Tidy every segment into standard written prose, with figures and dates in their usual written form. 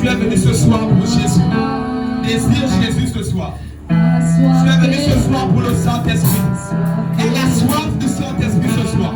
Tu es venu ce soir pour Jésus. Désire Jésus ce soir. Tu es venu ce soir pour le Saint-Esprit. Et la soif du Saint-Esprit ce soir.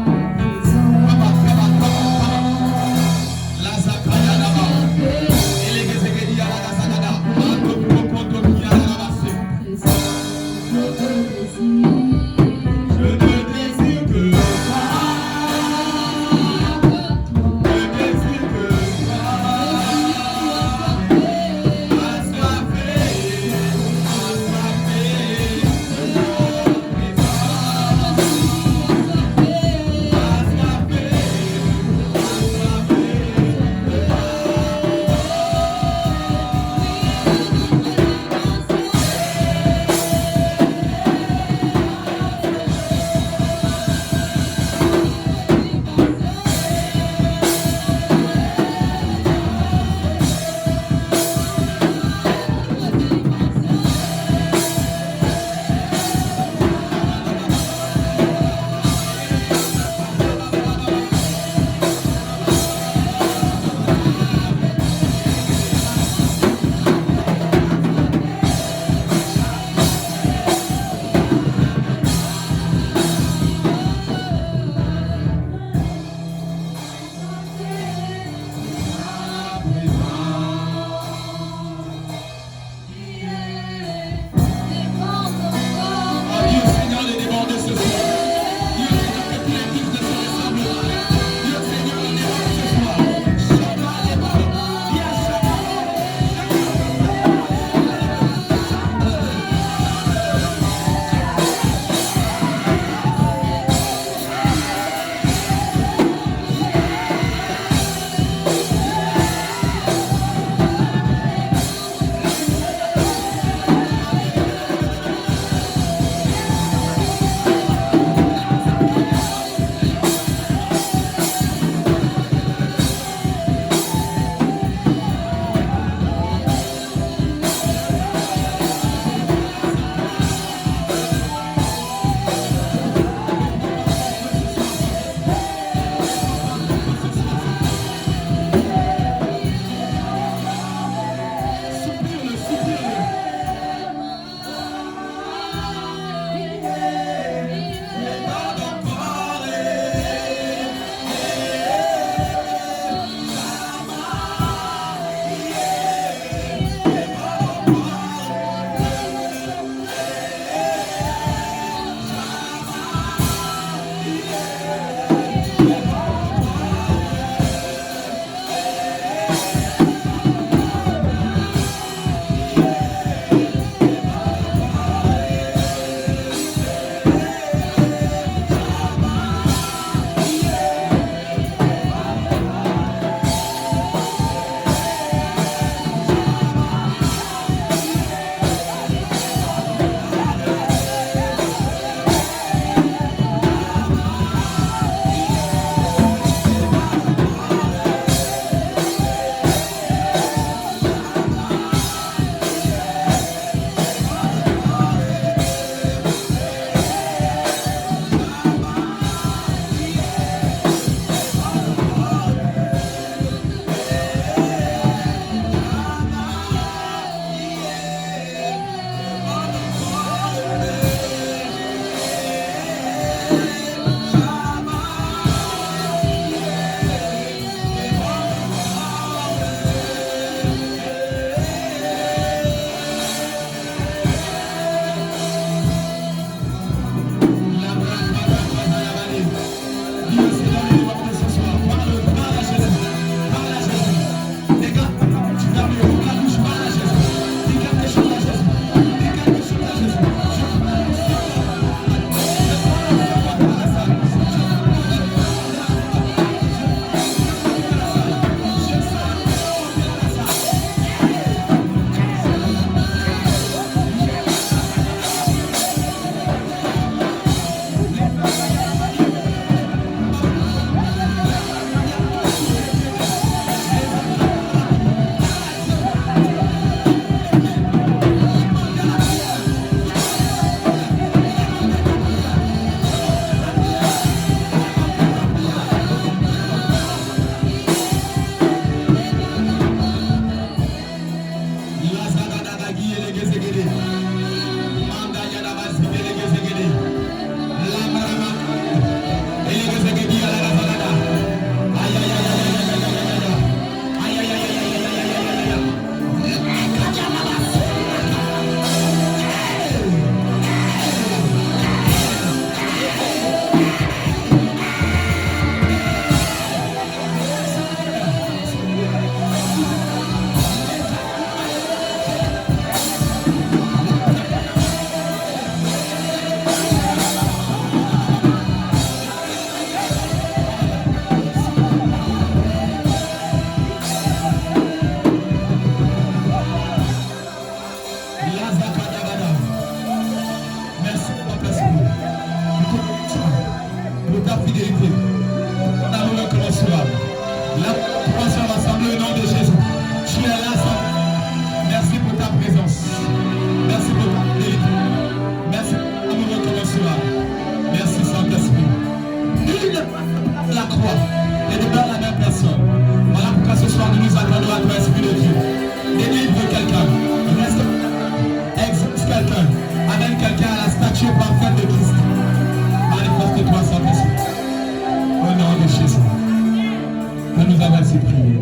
Jésus prier.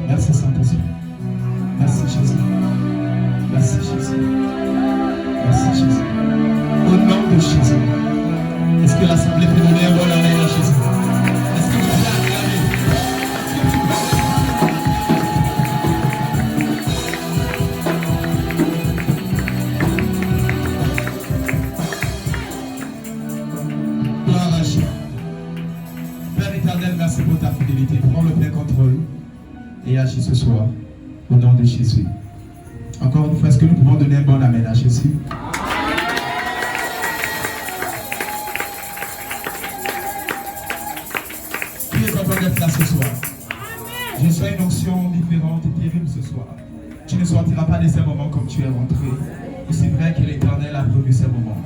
Merci Saint-Esprit. Merci Jésus. Merci Jésus. Merci Jésus. Au nom de Jésus. Est-ce que l'Assemblée peut donner un bon amen à Jésus? Est-ce que vous pouvez acclamer? Gloire à Dieu. Père éternel, merci pour ta fidélité. Prends le plein contrôle et agis ce soir au nom de Jésus. Encore une fois, est-ce que nous pouvons donner un bon amen à Jésus? Qui est content d'être là ce soir? Je sens une onction différente et terrible ce soir. Tu ne sortiras pas de ces moments comme tu es rentré. Aussi vrai que l'Éternel a prévu ces moments.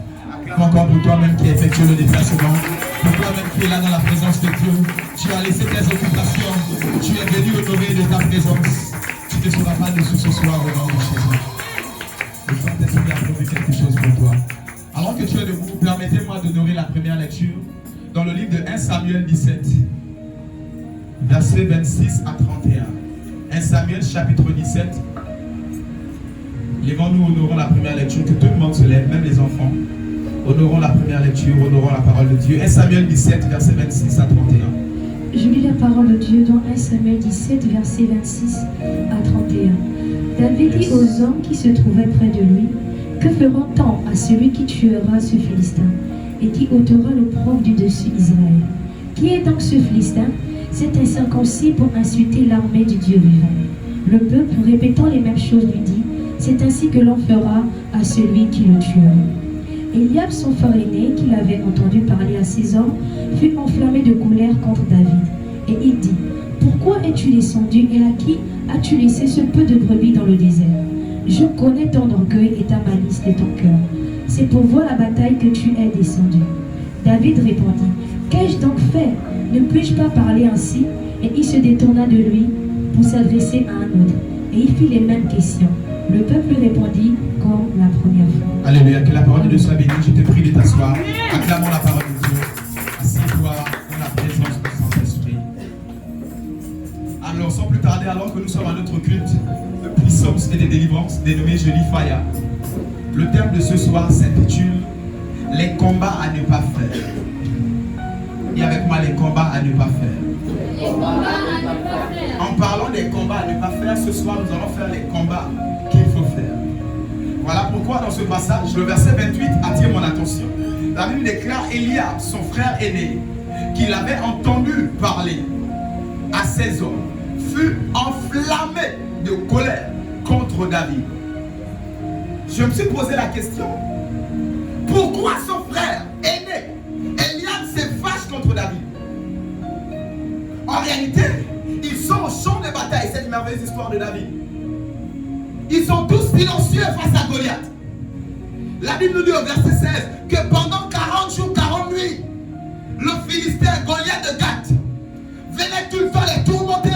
Encore pour toi-même qui effectue le déplacement, pour toi-même qui est là dans la présence de Dieu, tu as laissé tes occupations, tu es venu honorer de ta présence. Tu ne seras pas dessus ce soir au nom de Jésus. Le Saint-Esprit a prévu quelque chose pour toi. Alors que tu es debout, permettez-moi d'honorer la première lecture dans le livre de 1 Samuel 17, versets 26 à 31. 1 Samuel chapitre 17. Lèvons-nous, honorons la première lecture, que tout le monde se lève, même les enfants. Honorons la première lecture, honorons la parole de Dieu. 1 Samuel 17, versets 26 à 31. Je lis la parole de Dieu dans 1 Samuel 17, versets 26 à 31. David dit aux hommes qui se trouvaient près de lui, que fera-t-on à celui qui tuera ce Philistin et qui ôtera l'opprobre du dessus Israël? Qui est donc ce Philistin? C'est incirconcis pour insulter l'armée du Dieu vivant. Le peuple, répétant les mêmes choses, lui dit, c'est ainsi que l'on fera à celui qui le tuera. Eliab, son frère aîné, qui l'avait entendu parler à ses hommes, fut enflammé de colère contre David. Et il dit, pourquoi es-tu descendu et à qui as-tu laissé ce peu de brebis dans le désert? Je connais ton orgueil et ta malice de ton cœur. C'est pour voir la bataille que tu es descendu. David répondit, qu'ai-je donc fait? Ne puis-je pas parler ainsi? Et il se détourna de lui pour s'adresser à un autre. Et il fit les mêmes questions. Le peuple répondit comme la première fois. Alléluia, que la parole de Dieu soit bénie. Je te prie de t'asseoir. Acclamons la parole de Dieu. Assieds-toi dans la présence du Saint-Esprit. Alors, sans plus tarder, alors que nous sommes à notre culte de puissance et de délivrance, dénommé Jolie Fire, le thème de ce soir s'intitule les combats à ne pas faire. Et avec moi, les combats à ne pas faire. Les combats à ne pas faire. En parlant des combats à ne pas faire, ce soir, nous allons faire les combats qu'il faut faire. Voilà pourquoi dans ce passage, le verset 28 attire mon attention. La Bible déclare Eliab, son frère aîné, qu'il avait entendu parler à ses hommes, fut enflammé de colère contre David. Je me suis posé la question, pourquoi son frère aîné, Eliab, se fâche contre David? En réalité, ils sont au champ de bataille, cette merveilleuse histoire de David. Ils sont tous silencieux face à Goliath. La Bible nous dit au verset 16 que pendant 40 jours, 40 nuits, le Philistin Goliath de Gath venait tout le temps les tourmenter,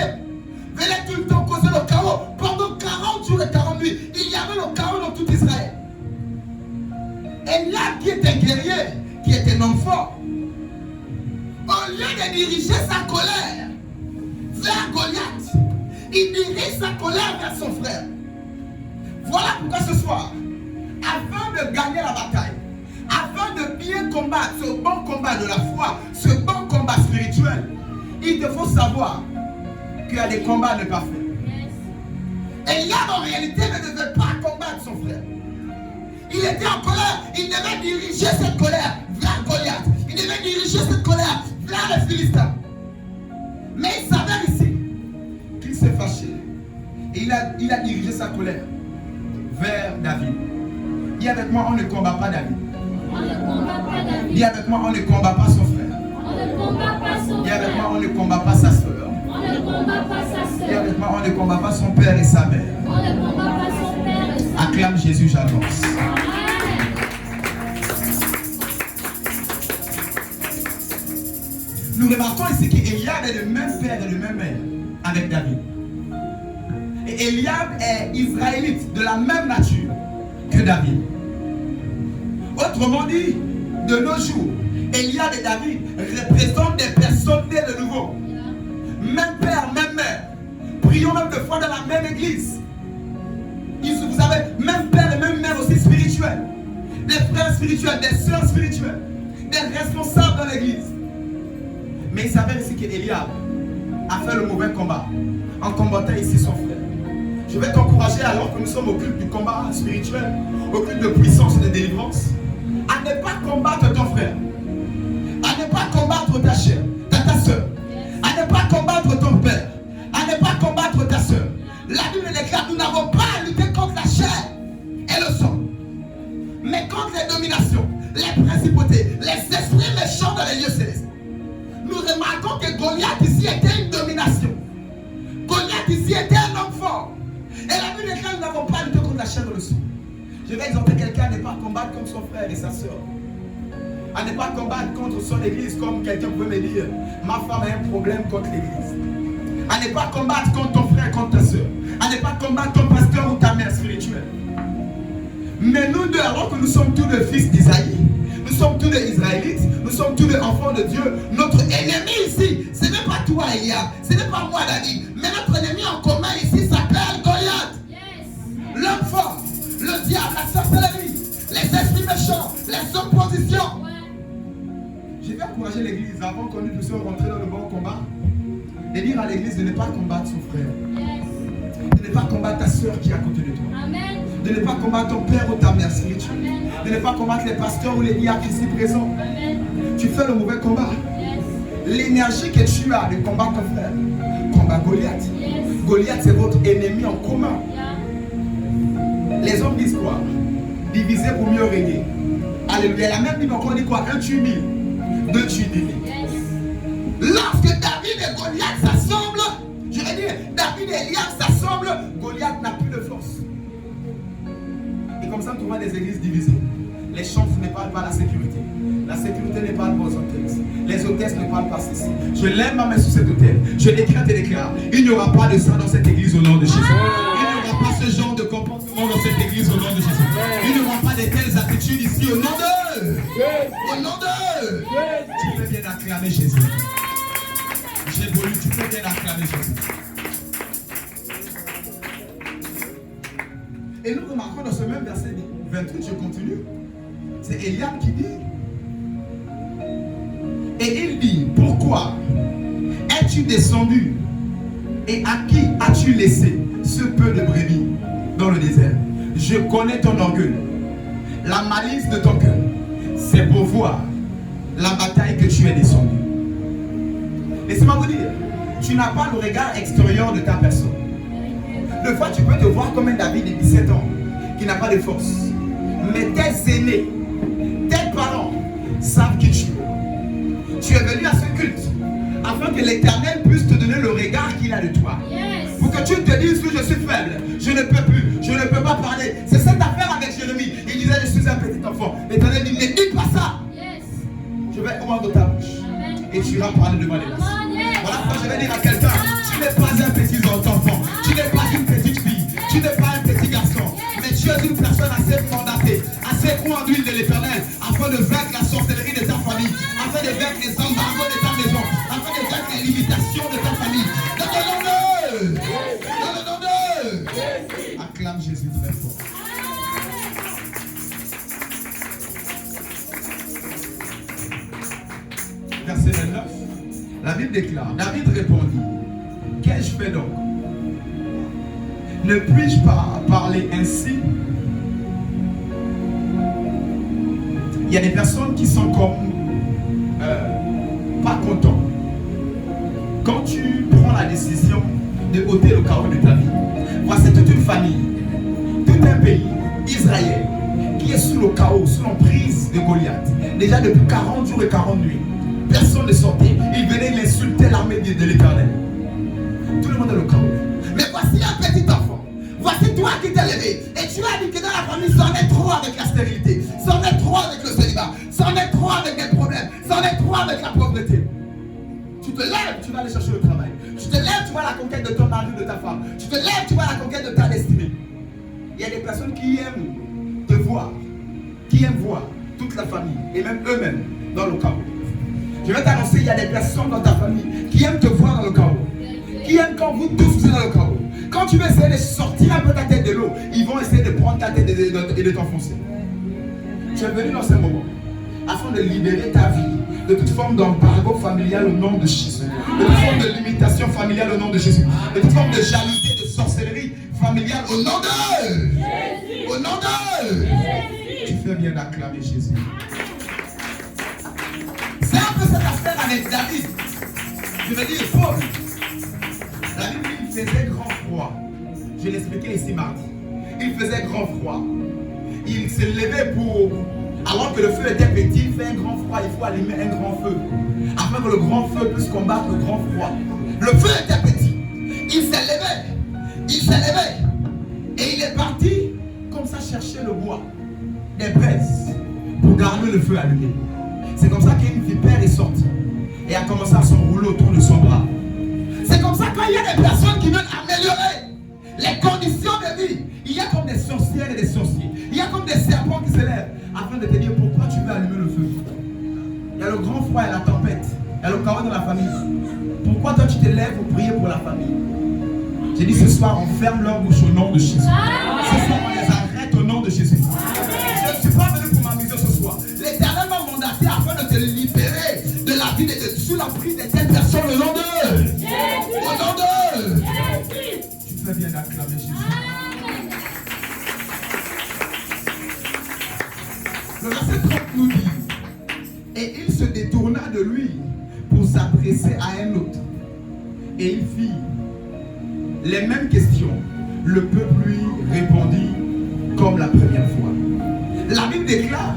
venait tout le temps causer le chaos. Pendant 40 jours et 40 nuits, il y avait le chaos dans tout Israël. Et là, qui était guerrier, qui était un homme fort, au lieu de diriger sa colère vers Goliath, il dirige sa colère vers son frère. Voilà pourquoi ce soir, afin de gagner la bataille, afin de bien combattre ce bon combat de la foi, ce bon combat spirituel, il te faut savoir qu'il y a des combats à ne pas faire. Et Eliab en réalité ne devait pas combattre son frère. Il était en colère, il devait diriger cette colère vers Goliath. Il devait diriger cette colère vers les Philistins. Mais il s'avère ici qu'il s'est fâché. Et il a dirigé sa colère vers David. Dis avec moi, on ne combat pas David. On ne combat pas David. Dis avec moi, on ne combat pas son frère. On ne combat pas son Dis avec frère. moi, on ne combat pas sa soeur. On ne combat pas sa Dis soeur. avec moi, on ne combat pas son père et sa mère. On ne combat pas son père et sa mère. Acclame Jésus, j'avance. Amen. Nous remarquons ici qu'Eliab est le même père et le même mère avec David. Et Eliab est israélite de la même nature que David. Autrement dit, de nos jours, Eliab et David représentent des personnes nées de nouveau. Même père, même mère. de foi dans la même église. Vous avez même père et même mère aussi spirituels. Des frères spirituels, des sœurs spirituelles, des responsables dans l'église. Mais il s'avère ici qu'Eliab a fait le mauvais combat en combattant ici son frère. Je vais t'encourager, alors que nous sommes au culte du combat spirituel, au culte de puissance et de délivrance, à ne pas combattre ton frère, à ne pas combattre ta chair, ta soeur, à ne pas combattre ton père, à ne pas combattre ta soeur. La Bible déclare que nous n'avons pas à lutter contre la chair et le sang, mais contre les dominations, les principautés, les esprits méchants dans les lieux célestes. Nous remarquons que Goliath ici était une domination. Goliath ici était un homme fort. Et la Bible déclare que nous n'avons pas à lutter contre la chair et le sang. Je vais exhorter quelqu'un à ne pas combattre comme son frère et sa soeur. À ne pas combattre contre son église comme quelqu'un peut me dire, ma femme a un problème contre l'église. À ne pas combattre contre ton frère, contre ta soeur. À ne pas combattre ton pasteur ou ta mère spirituelle. Mais nous deux, alors que nous sommes tous des fils d'Isaïe, nous sommes tous des Israélites, nous sommes tous des enfants de Dieu, notre ennemi ici, ce n'est pas toi Eliab, ce n'est pas moi David, mais notre ennemi en commun ici s'appelle Goliath. L'homme fort, le diable, la sorcellerie, les esprits méchants, les oppositions. Je vais encourager l'église avant que nous puissions rentrer dans le bon combat, et dire à l'église de ne pas combattre son frère, de ne pas combattre ta soeur qui est à côté de toi. Amen. De ne pas combattre ton père ou ta mère spirituelle. De ne pas combattre les pasteurs ou les liens ici présents. Amen. Tu fais le mauvais combat. Yes. L'énergie que tu as de combattre ton frère, combat Goliath. Yes. Goliath, c'est votre ennemi en commun. Yeah. Les hommes disent quoi? Diviser pour mieux régner. Alléluia. La même Bible encore dit quoi? 1 tue 1000, 2 tue 10 000. Yes. Lorsque David et Goliath s'assemblent, je vais dire, David et Eliab s'assemblent, Goliath n'a plus de force. Et comme ça, tu vois des églises divisées. Les chants ne parlent pas la sécurité. La sécurité ne parle pas aux hôtesses. Les hôtesses ne parlent pas ceci. Je lève ma main sur cet hôtel. Je décrète et déclare. Il n'y aura pas de ça dans cette église au nom de Jésus. Il n'y aura pas ce genre de comportement dans cette église au nom de Jésus. Il n'y aura pas de telles attitudes ici au nom de. Au nom de. Tu peux bien acclamer Jésus. J'ai voulu, tu peux bien acclamer Jésus. Et nous remarquons dans ce même verset 28, je continue. C'est Eliab qui dit. Et il dit, pourquoi es-tu descendu et à qui as-tu laissé ce peu de brebis dans le désert? Je connais ton orgueil, la malice de ton cœur. C'est pour voir la bataille que tu es descendu. Laissez-moi vous dire, tu n'as pas le regard extérieur de ta personne. Des fois, tu peux te voir comme un David de 17 ans qui n'a pas de force. Mais tes aînés, tes parents savent qui tu es. Tu es venu à ce culte afin que l'Éternel puisse te donner le regard qu'il a de toi. Yes. Pour que tu te dises que je suis faible, je ne peux plus, je ne peux pas parler. C'est cette affaire avec Jérémie. Il disait, je suis un petit enfant. L'Éternel dit, ne dis pas ça. Yes. Je vais ouvrir ta bouche. Amen. Et tu iras parler devant les masses. Yes. Voilà pourquoi je vais dire à quelqu'un, tu n'es pas un petit enfant, tu n'es pas une petite fille, tu n'es pas un petit garçon, mais tu es une personne assez mandatée, assez croix d'huile de l'Éternel, afin de vaincre la sorcellerie de ta famille, afin de vaincre les embargos de ta maison, afin de vaincre les limitations de ta famille. Dans le nom de... Dans le nom de... Acclame Jésus très fort. Verset 29. La Bible déclare, David répondit, qu'ai-je fait donc? Ne puis-je pas parler ainsi? Il y a des personnes qui sont comme pas contents. Quand tu prends la décision de ôter le chaos de ta vie, voici toute une famille, tout un pays, Israël, qui est sous le chaos, sous l'emprise de Goliath. Déjà depuis 40 jours et 40 nuits. Personne ne sortait. Il venait, il insultait l'armée de l'Éternel. Tout le monde est le chaos. Mais voici un petit enfant. Voici toi qui t'es levé. Et tu as dit que dans la famille, c'en est trop avec la stérilité. C'en est trop avec le célibat. C'en est trop avec les problèmes. C'en est trop avec la pauvreté. Tu te lèves, tu vas aller chercher le travail. Tu te lèves, tu vas à la conquête de ton mari, de ta femme. Tu te lèves, tu vas à la conquête de ta destinée. Il y a des personnes qui aiment te voir, qui aiment voir toute la famille et même eux-mêmes dans le chaos. Je vais t'annoncer, il y a des personnes dans ta famille qui aiment te voir dans le chaos. Qui aiment quand vous tous vous êtes dans le chaos. quand tu veux essayer de sortir un peu ta tête de l'eau, ils vont essayer de prendre ta tête et de t'enfoncer. Tu es venu dans ce moment afin de libérer ta vie de toute forme d'embargo familial au nom de Jésus, de toute forme de limitation familiale au nom de Jésus, de toute forme de jalousie, de sorcellerie familiale au nom de Jésus. Au nom de Jésus. Tu fais bien d'acclamer Jésus. C'est un peu cette affaire avec David. Je veux dire, Paul. David, il faisait grand froid. Je l'expliquais ici mardi. Il faisait grand froid. Il se levait pour... Alors que le feu était petit, il fait un grand froid, il faut allumer un grand feu. Afin que le grand feu puisse combattre le grand froid. Le feu était petit. Il s'est levé. Il s'est levé. Et il est parti comme ça chercher le bois. Des braises. Pour garder le feu allumé. C'est comme ça qu'une vipère est sortie. Et a commencé à s'enrouler autour de son bras. C'est comme ça quand il y a des personnes qui veulent améliorer les conditions de vie. Il y a comme des sorcières et des sorciers. Il y a comme des serpents qui se lèvent afin de te dire pourquoi tu veux allumer le feu. Il y a le grand froid et la tempête. Il y a le chaos dans la famille. Pourquoi toi tu te lèves pour prier pour la famille? J'ai dit ce soir on ferme leur bouche au nom de Jésus. Ce soir on les arrête au nom de Jésus. Je ne suis pas venu pour m'amuser ce soir. L'Éternel m'a mandaté afin de te libérer de la vie sous la prise de telle personne au nom de Jésus. Au nom de Jésus. Tu fais bien d'acclamer Jésus. Le verset 30 nous dit, et il se détourna de lui pour s'adresser à un autre. Et il fit les mêmes questions. Le peuple lui répondit comme la première fois. La Bible déclare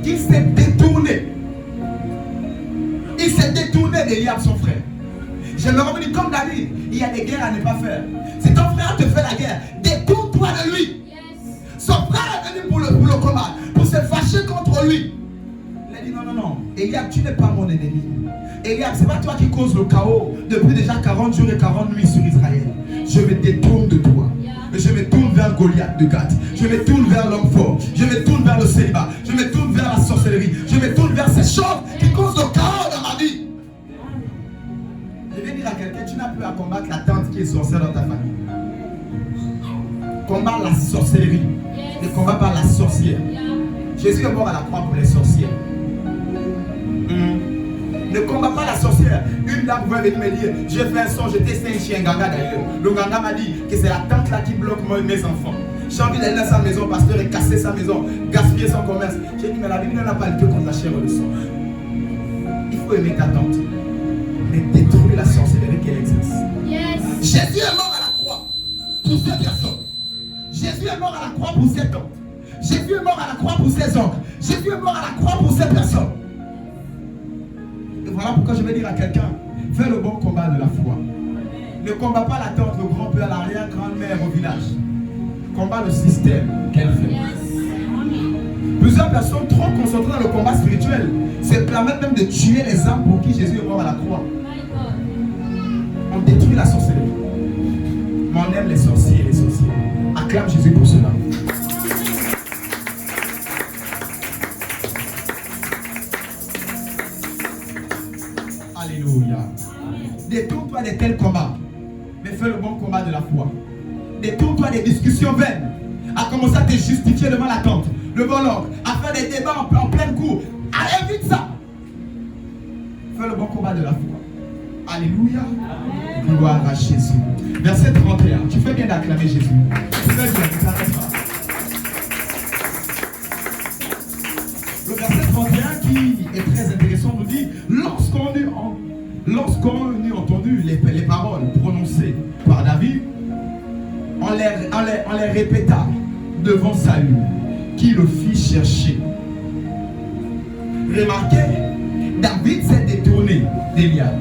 qu'il s'est détourné. Il s'est détourné d'Eliab, son frère. J'aimerais dire comme David, il y a des guerres à ne pas faire. Si ton frère te fait la guerre, détourne-toi de lui. Son frère est venu pour le combat, pour se fâcher contre lui. Il a dit non, non, non. Eliab, tu n'es pas mon ennemi. Eliab, c'est pas toi qui causes le chaos depuis déjà 40 jours et 40 nuits sur Israël. Je me détourne de toi. Je me tourne vers Goliath de Gath. Je me tourne vers l'homme fort. Je me tourne vers le célibat. Je me tourne vers la sorcellerie. Je me tourne vers ces choses qui causent le chaos dans ma vie. Je vais dire à quelqu'un, tu n'as plus à combattre la tante qui est sorcière dans ta famille. Combat la sorcellerie. Ne combat pas la sorcière. Jésus est mort à la croix pour les sorcières. Ne combat pas la sorcière. Une dame pouvait venir me dire, j'ai fait un son, j'ai testé un chien ganga d'ailleurs. Le ganga m'a dit que c'est la tante là qui bloque mes enfants. J'ai envie d'aller dans sa maison, pasteur, et casser sa maison, gaspiller son commerce. J'ai dit, mais la Bible n'a pas lutté contre la chair et le sang. Il faut aimer ta tante, mais détruire la sorcellerie qu'elle exerce. Jésus est mort à la croix pour ces personnes. Jésus est mort à la croix pour ses tantes. Jésus est mort à la croix pour ses oncles. Jésus est mort à la croix pour ces personnes. Et voilà pourquoi je vais dire à quelqu'un, fais le bon combat de la foi. Ne combat pas la tante, le grand-père, l'arrière-grand-mère au village. Combat le système qu'elle fait. Plusieurs personnes trop concentrées dans le combat spirituel se permettent même de tuer les âmes pour qui Jésus est mort à la croix. On détruit la sorcellerie. Mais on aime les sorciers et les sorciers. Acclame Jésus pour cela. Alléluia. Détourne-toi de tels combats, mais fais le bon combat de la foi. Détourne-toi des discussions vaines, à commencer à te justifier devant la tante, devant l'oncle, à faire des débats en pleine cour. Allez, évite ça. Fais le bon combat de la foi. Alléluia. Gloire à Jésus. Verset 31. Tu fais bien d'acclamer Jésus. Tu fais bien, ne t'arrête pas. Le verset 31 qui est très intéressant nous dit, lorsqu'on eut entendu les paroles prononcées par David, on les répéta devant Saül, qui le fit chercher. Remarquez, David s'est détourné d'Eliab.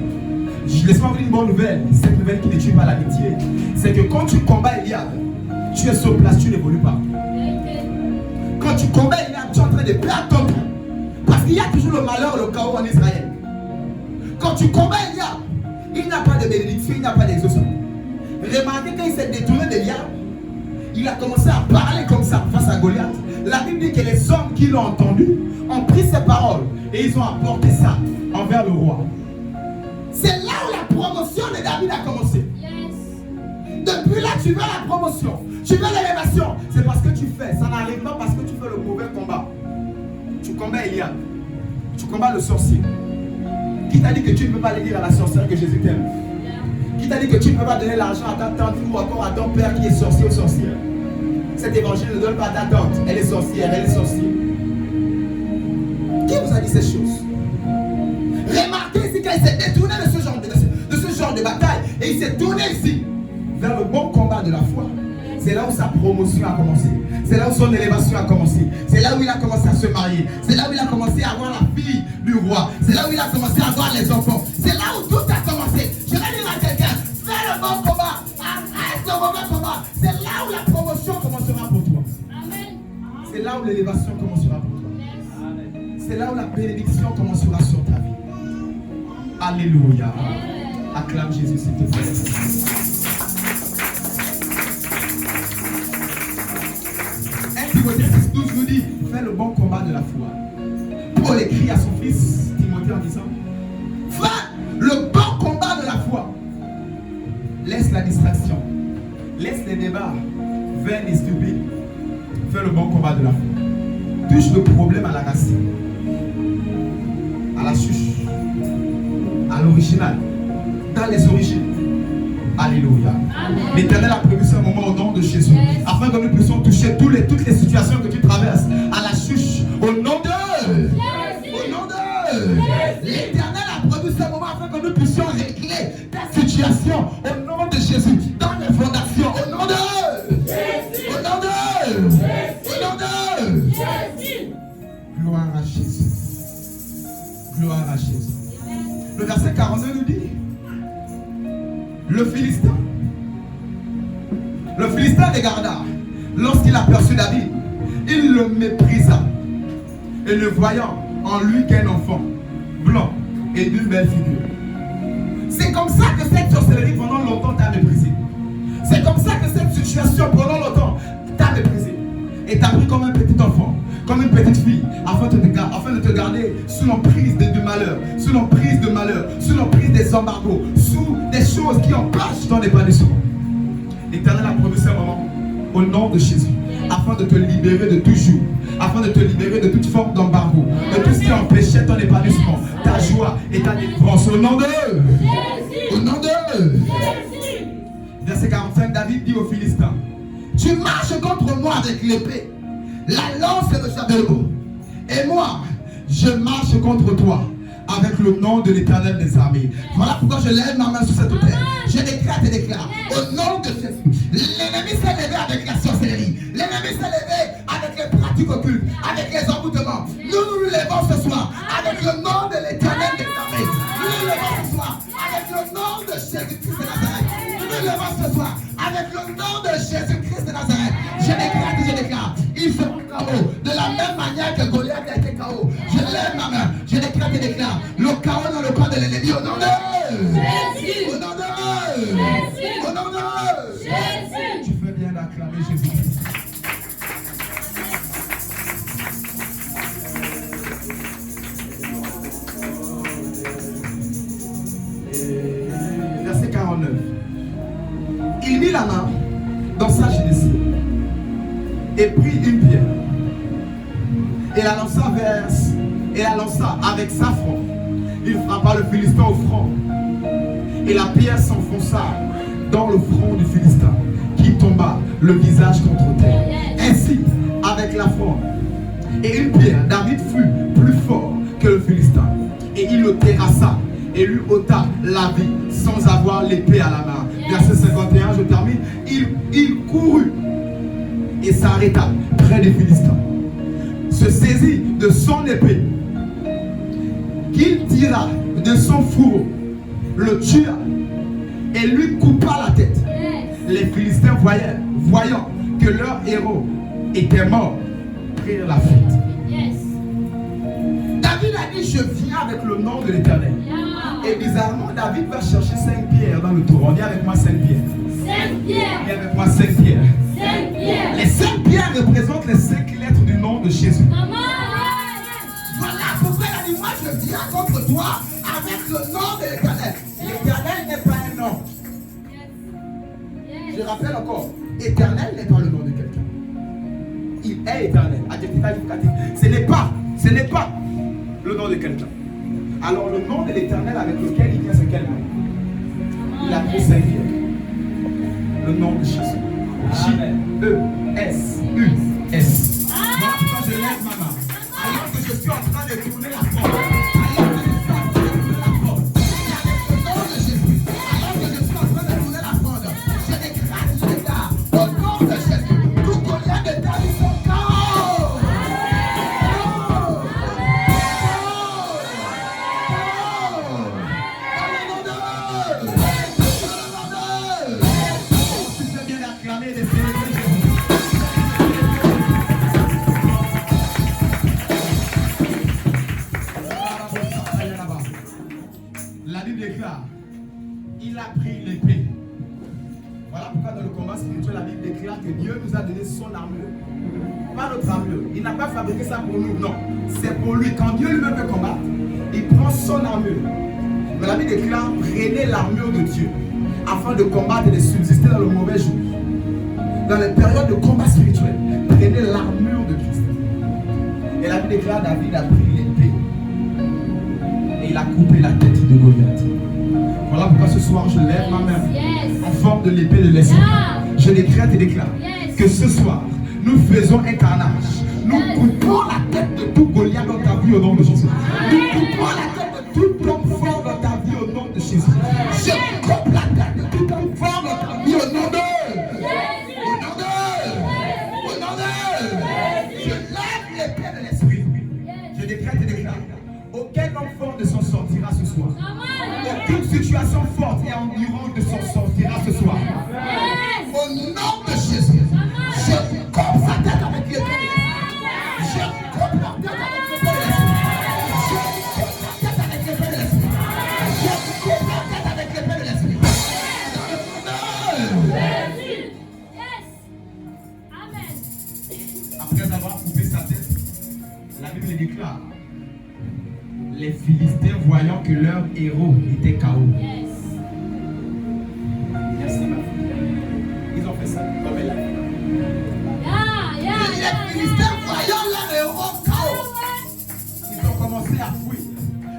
Laisse-moi vous dire une bonne nouvelle. Cette nouvelle qui ne tue pas l'amitié, c'est que quand tu combats Eliab, tu es sur place, tu n'évolues pas. Quand tu combats Eliab, tu es en train de perdre ton temps. Parce qu'il y a toujours le malheur, le chaos en Israël. Quand tu combats Eliab, il n'y a pas de bénédiction, il n'y a pas d'exaucement. Remarquez quand il s'est détourné d'Eliab, il a commencé à parler comme ça face à Goliath. La Bible dit que les hommes qui l'ont entendu ont pris ses paroles et ils ont apporté ça envers le roi. C'est là où la promotion de David a commencé. Depuis là, tu veux la promotion, tu veux l'élévation, c'est parce que tu fais. Ça n'arrive pas parce que tu fais le mauvais combat. Tu combats Eliab, tu combats le sorcier. Qui t'a dit que tu ne peux pas aller dire à la sorcière que Jésus t'aime? Qui t'a dit que tu ne peux pas donner l'argent à ta tante ou encore à ton père qui est sorcier ou sorcière? Cet évangile ne donne pas à ta tante, elle est sorcière, elle est sorcière. Qui vous a dit ces choses? Remarquez ici qu'il s'est détourné de ce genre de bataille et il s'est tourné ici vers le bon combat de la foi. C'est là où sa promotion a commencé. C'est là où son élévation a commencé. C'est là où il a commencé à se marier. C'est là où il a commencé à avoir la fille du roi. C'est là où il a commencé à avoir les enfants. C'est là où tout a commencé. Je vais dire à quelqu'un, fais le bon combat, arrête le mauvais combat. C'est là où la promotion commencera pour toi. C'est là où l'élévation commencera pour toi. C'est là où la bénédiction commencera sur ta vie. Alléluia. Acclame Jésus, s'il te plaît. 1 Timothée 6,12 nous dit, fais le bon combat de la foi. Paul écrit à son fils Timothée en disant, fais le bon combat de la foi. Laisse la distraction. Laisse les débats vains et stupides. Fais le bon combat de la foi. Touche le problème à la racine, à la souche, à l'original, dans les origines. Alléluia. L'Éternel a prévu ce moment au nom de Jésus, afin que nous puissions toucher toutes les situations que tu traverses à la souche, au nom de Au nom de l'Éternel a prévu ce moment afin que nous puissions régler ta situation au nom de Jésus, dans les fondations, au nom de Jésus. Au nom de Jésus. Au nom de Jésus. Gloire à Jésus. Gloire à Jésus. Le verset 42 nous dit, le Philistin regarda, lorsqu'il aperçut David, il le méprisa, et ne voyant en lui qu'un enfant blanc et d'une belle figure. C'est comme ça que cette sorcellerie pendant longtemps t'a méprisé. C'est comme ça que cette situation pendant longtemps t'a méprisé. Et t'a pris comme un petit enfant, comme une petite fille, afin de te garder sous l'emprise du malheur, sous l'emprise de malheur, sous l'emprise des embargos, sous des choses qui empêchent ton épanouissement. L'Éternel a produit ce moment au nom de Jésus, afin de te libérer de tout joug, afin de te libérer de toute forme d'embargo, de tout ce qui empêchait ton épanouissement, ta joie et ta délivrance. Au nom de Jésus. Au nom de Jésus. Verset 45, David dit aux Philistins, tu marches contre moi avec l'épée, la lance et le sabot, et moi je marche contre toi avec le nom de l'Éternel des armées. Voilà pourquoi je lève ma main sur cette terre. Je déclare et déclare au nom de Jésus. L'ennemi s'est levé avec la sorcellerie. L'ennemi s'est levé avec les pratiques occultes, avec les emboutements. Nous levons ce soir avec le nom de l'Éternel des armées. Nous levons ce soir avec le nom de Jésus-Christ de Nazareth. Nous levons ce soir avec le nom de Jésus-Christ de Nazareth. Je déclare, ils seront KO de la même manière que Goliath a été KO. Je lève ma main, je déclare et déclare le chaos dans le camp de l'ennemi au nom de Jésus. Au nom de Jésus. Au nom de Jésus. Tu fais bien d'acclamer Jésus-Christ. Verset 49. Il mit la main dans sa génésie et prit une pierre et la lança avec sa front. Il frappa le Philistin au front et la pierre s'enfonça dans le front du Philistin qui tomba le visage contre terre. Ainsi, avec la front et une pierre, David fut plus fort que le Philistin et il le terrassa et lui ôta la vie sans avoir l'épée à la main. Verset 51, je termine. Il courut et s'arrêta près des Philistins, se saisit de son épée qu'il tira de son fourreau, le tua et lui coupa la tête. Les Philistins voyant que leur héros était mort, prirent la fuite. David a dit, je viens avec le nom de l'Éternel. Et bizarrement, David va chercher 5 pierres dans le tour. On dit avec moi 5 pierres. 5 pierres. Dis avec moi 5 pierres. 5 pierres. Les 5 pierres représentent les 5 lettres du nom de Jésus. Voilà pourquoi il a dit, moi je viens contre toi avec le nom de l'Éternel. L'Éternel n'est pas un nom. Je je rappelle encore, éternel n'est pas le nom de quelqu'un. Il est éternel. Adjectif qualificatif. Ce n'est pas le nom de quelqu'un. Alors le nom de l'éternel avec lequel il vient, c'est quel nom? Il a pris 5 lettres. Le nom de Jésus. J-E-S-U-S. Voilà pourquoi je lève ma main. Alors que je suis en train de tourner la porte. Alors que je suis en train de tourner la porte. C'est avec le nom de Jésus. Alors que je suis en train de tourner la porte. Je déclare, je déclare. Au nom de Jésus. Tout Goliath de ta vie son corps. Si c'est bien d'acclamer, de célébrer Jésus. La Bible déclare, il a pris l'épée. Voilà pourquoi dans le combat spirituel, la Bible déclare que Dieu nous a donné son armure. Pas notre armure. Il n'a pas fabriqué ça pour nous, non. C'est pour lui. Quand Dieu lui-même veut combattre, il prend son armure. Mais la Bible déclare, prenez l'armure de Dieu afin de combattre et de subsister dans le mauvais jour. Dans les périodes de combat spirituel, prenez l'armure de Christ. Et la Bible déclare, David a pris l'épée. Et il a coupé la tête de Goliath. Voilà pourquoi ce soir je lève ma main en forme de l'épée de l'esprit. Je décrète et déclare que ce soir nous faisons un carnage. Nous coupons la tête de tout Goliath dans ta vie au nom de Jésus. Nous coupons la tête de tout homme fort dans ta vie au nom de Jésus. Je coupe la tête de tout homme fort dans ta vie au nom de Je lève l'épée de l'esprit. Je décrète et déclare. Aucun homme fort ne s'en sortira ce soir. Aucune situation forte et endurante ne s'en sortira ce soir. Au nom de Jésus, je coupe sa tête avec l'épée de l'esprit. Je coupe la tête avec l'épée de l'esprit. Je coupe la tête avec l'épée de l'esprit. Je coupe la tête avec l'épée de l'esprit. Après avoir coupé sa tête, la Bible déclare. Les Philistins, voyant que leur héros était KO. Merci ma fille. Ils ont fait ça comme elle a fait. Les Philistins, voyant leur héros KO, ils ont commencé à fuir.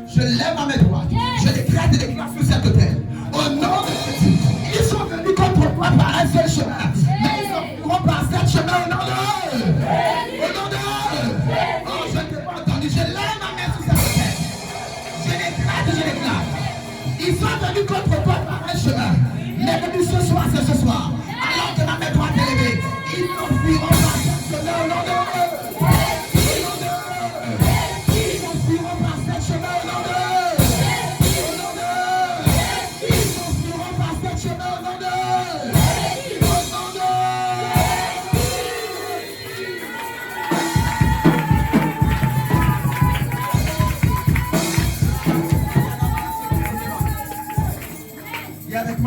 Je lève à mes droites. Je décrète et déclare sur cette terre. Au nom de Jésus, ils sont venus contre toi par un seul chemin. Mais ils sortiront par sept chemins au nom de eux. Au nom de eux. Oh, je ne t'ai pas entendu. Je lève ma main sur cette terre. Je déclare. Ils sont venus contre toi par un chemin. Mais venus ce soir, c'est ce soir. Alors que ma main droite est levée, ils s'enfuiront par cette chemin au nom de eux. Ils s'enfuiront par cette chemin au nom de eux. Ils s'enfuiront par cette chemin au nom de eux. Au nom de eux.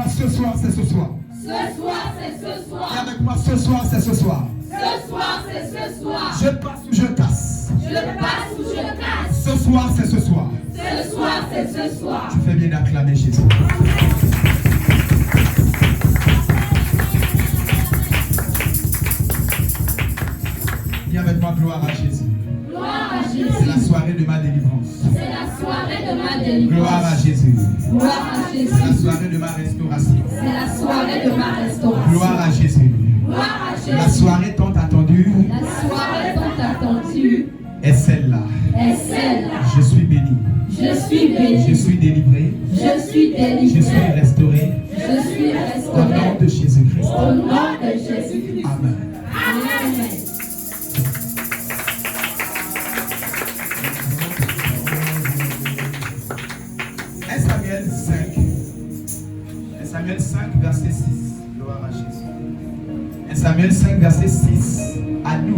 'Ce soir, c'est ce soir. Ce soir, c'est ce soir. Je passe ou je casse. Je passe ou je casse. Ce soir, c'est ce soir. Ce soir, c'est ce soir. Tu fais bien d'acclamer Jésus. Dis avec moi, gloire à Jésus. Gloire à Jésus. C'est la soirée de ma délivrance. C'est la soirée de ma délivrance. Gloire à Jésus. Gloire à Jésus. C'est la soirée de ma restauration. C'est la soirée de ma restauration. Gloire à Jésus. Gloire à Jésus. La soirée tant attendue. La soirée tant attendue est celle-là. Est celle-là. Je suis béni. Je suis béni. Je suis délivré. Je suis délivré. Je suis restauré. Je suis Au restauré. nom de Jésus-Christ. Au nom de Jésus-Christ. Amen. Amen. 1 Samuel 5. 1 Samuel 5, verset 6. Gloire à Jésus. 1 Samuel 5, verset 6 à 12.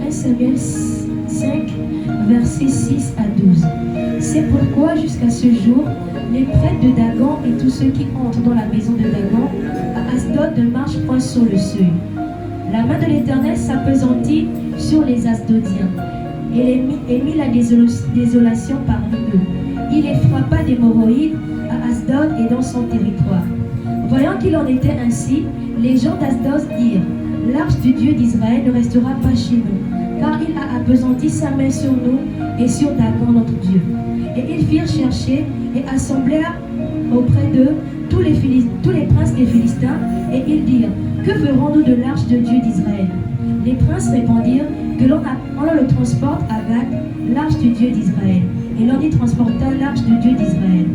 1 Samuel 5, versets 6 à 12. C'est pourquoi jusqu'à ce jour, les prêtres de Dagon et tous ceux qui entrent dans la maison de Dagon à Asdod ne marchent point sur le seuil. La main de l'Éternel s'appesantit sur les Asdodiens et mit la désolation parmi eux. Il les frappa d'hémorroïdes à Asdod Asdod et dans son territoire. Voyant qu'il en était ainsi, les gens d'Asdod dirent, l'arche du Dieu d'Israël ne restera pas chez nous, car il a appesanti sa main sur nous et sur Dagon notre Dieu. Et ils firent chercher et assemblèrent auprès d'eux tous les princes des Philistins, et ils dirent, que ferons-nous de l'arche de Dieu d'Israël? Les princes répondirent, que l'on le transporte à Gath, l'arche du Dieu d'Israël. Et l'on y transporta l'arche du Dieu d'Israël.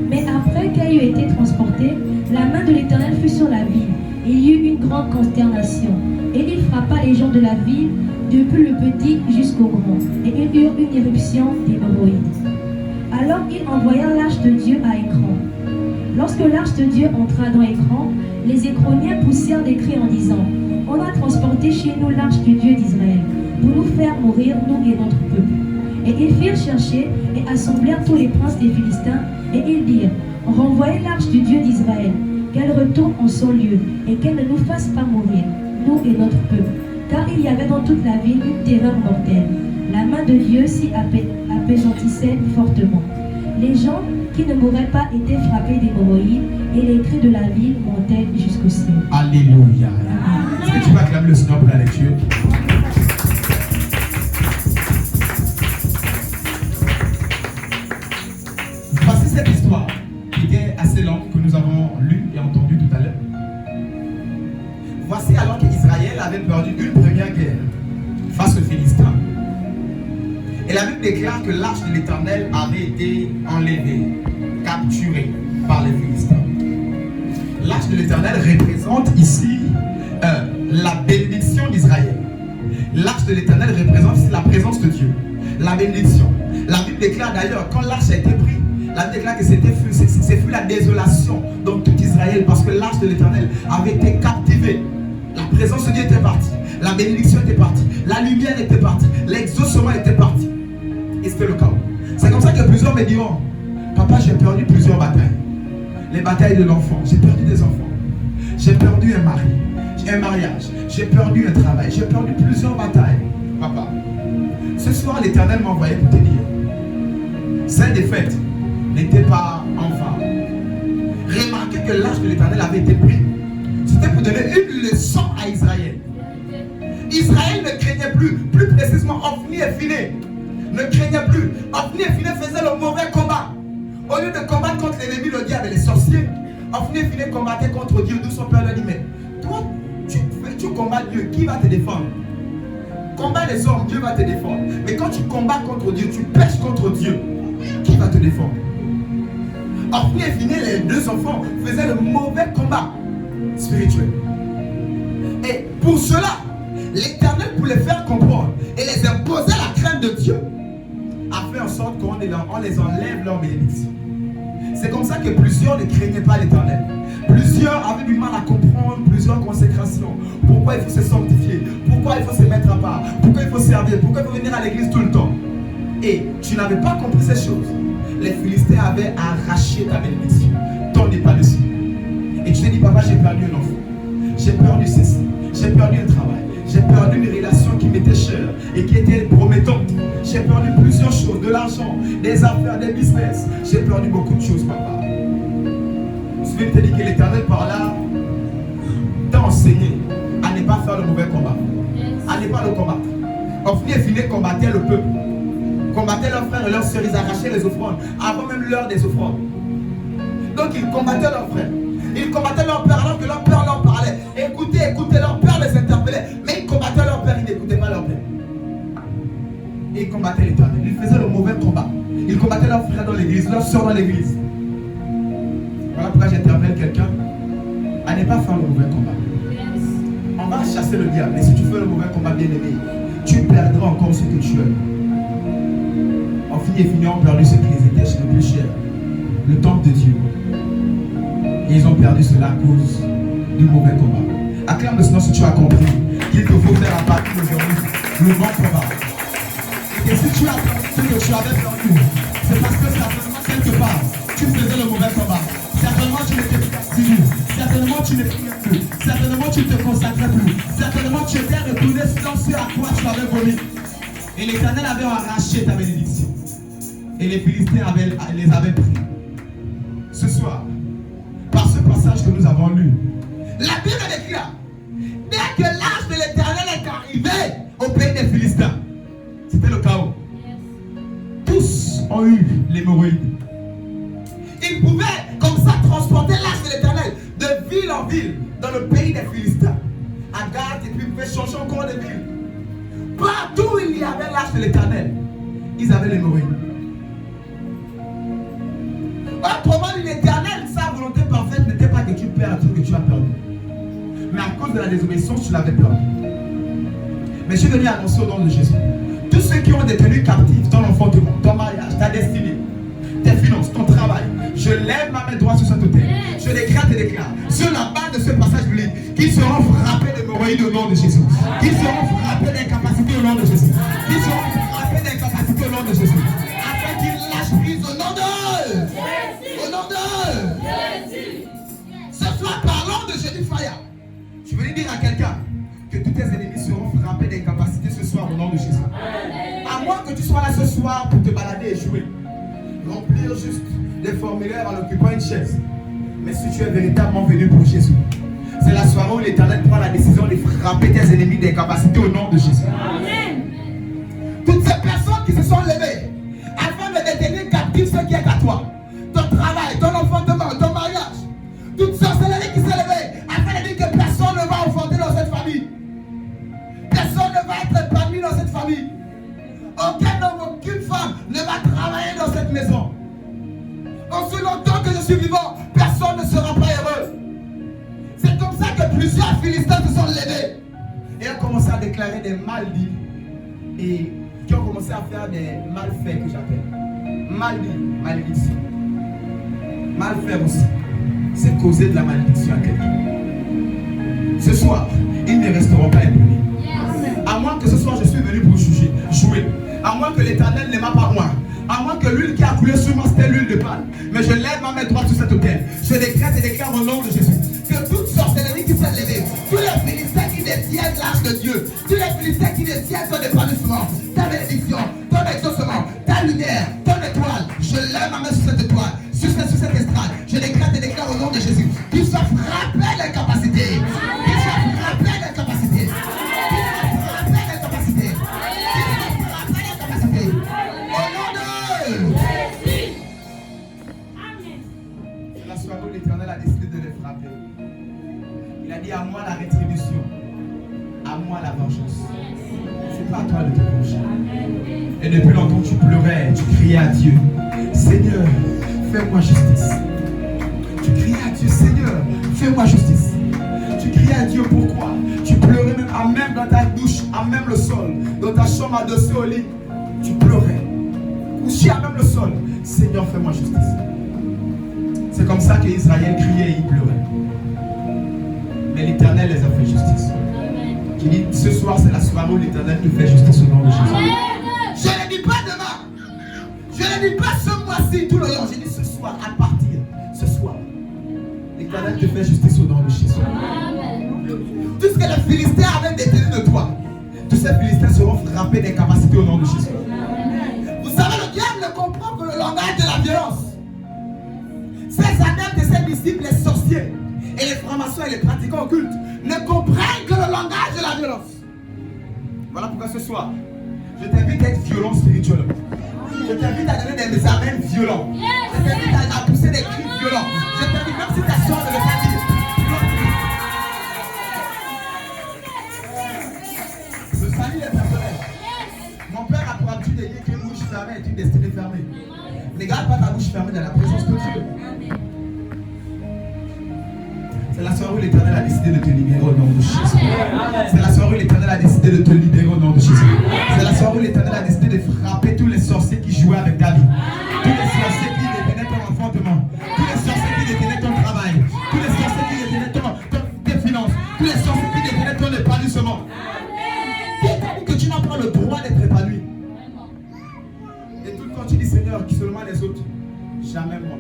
Mais après qu'elle eut été transportée, la main de l'Éternel fut sur la ville. Il y eut une grande consternation. Et il frappa les gens de la ville, depuis le petit jusqu'au grand. Et ils eurent une éruption d'hémorroïdes. Alors il envoya l'arche de Dieu à Écran. Lorsque l'arche de Dieu entra dans Écran, les Écroniens poussèrent des cris en disant, on a transporté chez nous l'arche du Dieu d'Israël, pour nous faire mourir, nous et notre peuple. Et ils firent chercher et assemblèrent tous les princes des Philistins, et ils dirent, renvoyez l'arche du Dieu d'Israël, qu'elle retourne en son lieu, et qu'elle ne nous fasse pas mourir, nous et notre peuple. Car il y avait dans toute la ville une terreur mortelle. La main de Dieu s'y apésantissait fortement. Les gens qui ne mouraient pas étaient frappés d'hémorroïdes, et les cris de la ville montaient jusqu'au ciel. Alléluia. Est-ce que tu vas acclamer le Seigneur pour la lecture? Voici cette histoire qui était assez longue, que nous avons lue et entendue tout à l'heure. Voici alors qu'Israël avait perdu une première guerre face aux Philistins. Et la Bible déclare que l'arche de l'Éternel avait été enlevée, capturée par les Philistins. L'arche de l'Éternel représente ici la bénédiction d'Israël. L'arche de l'Éternel représente ici la présence de Dieu, la bénédiction. La Bible déclare d'ailleurs, quand l'arche a été prise, la Bible déclare que c'est fut la désolation dans tout Israël, parce que l'arche de l'Éternel avait été captivée. La présence de Dieu était partie, la bénédiction était partie, la lumière était partie, l'exaucement était parti. Et c'était le chaos. C'est comme ça que plusieurs me diront, papa, j'ai perdu plusieurs batailles. Les batailles de l'enfant, j'ai perdu des enfants. J'ai perdu un mari, un mariage, j'ai perdu un travail, j'ai perdu plusieurs batailles. Papa, ce soir l'Éternel m'a envoyé pour te dire, cette défaite n'était pas en vain. Remarquez que l'arche de l'Éternel avait été pris. C'était pour donner une leçon à Israël. Israël ne craignait plus précisément Ophni et Phiné ne craignait plus. Ophni et Phiné faisaient le mauvais combat. Au lieu de combattre contre l'ennemi, le diable et les sorciers, Ophni et Phiné combattaient contre Dieu, d'où son père leur dit, mais toi, tu combats Dieu, qui va te défendre? Combat les hommes, Dieu va te défendre. Mais quand tu combats contre Dieu, tu pêches contre Dieu, qui va te défendre? Ophni et Phiné, les deux enfants, faisaient le mauvais combat spirituel. Et pour cela, l'Éternel, pour les faire comprendre et les imposer la crainte de Dieu, a fait en sorte qu'on les enlève leur bénédiction. C'est comme ça que plusieurs ne craignaient pas l'Éternel. Plusieurs avaient du mal à comprendre plusieurs consécrations. Pourquoi il faut se sanctifier? Pourquoi il faut se mettre à part? Pourquoi il faut servir? Pourquoi il faut venir à l'église tout le temps? Et tu n'avais pas compris ces choses. Les Philistins avaient arraché ta bénédiction. Ton n'est pas dessus. Et tu t'es dit, papa, j'ai perdu un enfant. J'ai perdu ceci. J'ai perdu un travail. J'ai perdu une relation qui m'était chère et qui était promettante. J'ai perdu plusieurs choses, de l'argent, des affaires, des business. J'ai perdu beaucoup de choses, papa. Je vais te dire que l'Éternel par là t'a enseigné à ne pas faire le mauvais combat, à ne pas le combattre. Ophni et Phiné combattaient le peuple, combattaient leurs frères et leurs sœurs, ils arrachaient les offrandes, avant même l'heure des offrandes. Donc ils combattaient leurs frères, ils combattaient leur père alors que leur père leur parlait. Écoutez, leur père les interpellait, mais ils combattaient leur père, ils n'écoutaient pas leur père. Et ils combattaient l'Éternel, ils faisaient le mauvais combat. Ils combattaient leurs frères dans l'église, leurs sœurs dans l'église. Voilà pourquoi j'interpelle quelqu'un à ne pas faire le mauvais combat. On va chasser le diable, mais si tu fais le mauvais combat, bien aimé, tu perdras encore ce que tu as. Ophni et Phiné ont perdu ce qui les était le plus cher, le temple de Dieu. Et ils ont perdu cela à cause du mauvais combat. Acclame le Seigneur si tu as compris qu'il te faut faire à partir d'aujourd'hui le bon combat. Et que si tu as compris que tu avais perdu, c'est parce que certainement quelque part tu faisais le mauvais combat. Certainement tu n'étais pas assidu. Certainement tu n'étais plus. Certainement tu ne te consacrais plus. Certainement tu étais retourné dans ce à quoi tu avais volé. Et l'Éternel avait arraché ta bénédiction. Et les Philistins les avaient pris. ce soir, par ce passage que nous avons lu, la Bible déclare, dès que l'ange de l'Éternel est arrivé au pays des Philistins, c'était le chaos. Tous ont eu l'hémorroïde. Ils pouvaient comme ça transporter l'ange de l'Éternel de ville en ville dans le pays des Philistins. À Gath, et puis ils pouvaient changer encore de ville. Partout où il y avait l'ange de l'Éternel, ils avaient l'hémorroïde. Autrement, l'Éternel, sa volonté parfaite n'était pas que tu perds tout ce que tu as perdu. Mais à cause de la désobéissance, tu l'avais perdu. Mais je suis venu annoncer au nom de Jésus. Tous ceux qui ont détenu captifs ton enfantement, ton mariage, ta destinée, tes finances, ton travail, je lève ma main droite sur cette autel. Je déclare et déclare sur la base de ce passage biblique qu'ils seront frappés d'hémorroïdes au nom de Jésus. Qu'ils seront frappés d'incapacité au nom de Jésus. Qu'ils seront frappés d'incapacité au nom de Jésus. Afin qu'ils lâchent prise au nom de Jésus. Au nom de Jésus. Ce soir, parlons de Jésus Fire. Je veux dire à quelqu'un que tous tes ennemis seront frappés d'incapacité ce soir au nom de Jésus. À moins que tu sois là ce soir pour te balader et jouer. Remplir juste des formulaires en occupant une chaise. Mais si tu es véritablement venu pour Jésus, c'est la soirée où l'Éternel prend la décision de frapper tes ennemis d'incapacité au nom de Jésus. Amen. Toutes ces personnes qui se sont levées afin de détenir captif ce qui est à toi, ton travail, ton enfantement, ton mariage, toute sorcellerie qui s'est levée afin de dire que personne ne va enfanter dans cette famille. Personne ne va être épanoui dans cette famille. Aucun homme, aucune femme ne va travailler dans cette maison. Aussi longtemps que je suis vivant, personne ne sera pas heureux. C'est comme ça que plusieurs Philistins se sont levés et ont commencé à déclarer des maldits et qui ont commencé à faire des malfaits que j'appelle. Maldits, malédiction. Malfaits aussi. C'est causer de la malédiction à quelqu'un. Ce soir, ils ne resteront pas impunis. À moins que ce soir je suis venu pour juger, jouer. À moins que l'Éternel ne m'a pas loin. À moins que l'huile qui a coulé sur moi c'était l'huile de palme. Mais je lève ma main droite sur cette autel. Je décrète et déclare au nom de Jésus que toute sorcellerie qui s'est levée, tous les Philistins qui détiennent l'âge de Dieu, tous les Philistins qui détiennent ton épanouissement, ta bénédiction, ton exaucement, ta lumière, ton étoile, je lève ma main sur cette étoile, sur cette estrade. Je décrète et déclare au nom de Jésus qu'ils soient frappés d'incapacité. Qu'ils soient frappés d'incapacité. L'Éternel a décidé de les frapper. Il a dit à moi la rétribution, à moi la vengeance. C'est pas à toi de te venger. Et depuis longtemps tu pleurais, tu criais à Dieu, Seigneur, fais-moi justice. Tu criais à Dieu, Seigneur, fais-moi justice. Tu criais à Dieu pourquoi? Tu pleurais même dans ta douche, à même le sol, dans ta chambre adossée au lit. Tu pleurais, couché à même le sol. Seigneur, fais-moi justice. C'est comme ça qu'Israël criait et il pleurait. Mais l'Éternel les a fait justice. Qui dit, ce soir c'est la soirée où l'Éternel nous fait justice au nom de Jésus. Je ne dis pas demain. Je ne dis pas ce mois-ci tout le long. Je dis ce soir, à partir, ce soir. L'Éternel te fait justice au nom de Jésus. Tout ce que les Philistins avaient détenu de toi, tous ces Philistins seront frappés d'incapacité au nom de Jésus. Vous savez, le diable ne comprend que le langage de la violence. Ces adeptes et ses disciples, les sorciers et les francs-maçons et les pratiquants occultes ne comprennent que le langage de la violence. Voilà pourquoi ce soir, je t'invite à être violent spirituellement. Je t'invite à donner des amens violents. Je t'invite à pousser des cris violents. Je t'invite, même si ta soeur ne veut pas dire. Le salut est personnel. Mon père a pour habitude de dire qu'une bouche fermée est une destinée fermée. Ne garde pas ta bouche fermée dans la présence de Dieu. C'est la soirée où l'Éternel a décidé de te libérer au nom de Jésus. C'est la soirée où l'Éternel a décidé de te libérer au nom de Jésus. C'est la soirée où l'Éternel a décidé de frapper tous les sorciers qui jouaient avec ta vie. Tous les sorciers qui détenaient ton enfantement. Tous les sorciers qui détenaient ton travail. Tous les sorciers qui détenaient tes finances. Tous les sorciers qui détenaient ton épanouissement. Qui t'a dit que tu n'as pas le droit d'être épanoui? Et tout le temps tu dis, Seigneur, qui seulement les autres? Jamais moi.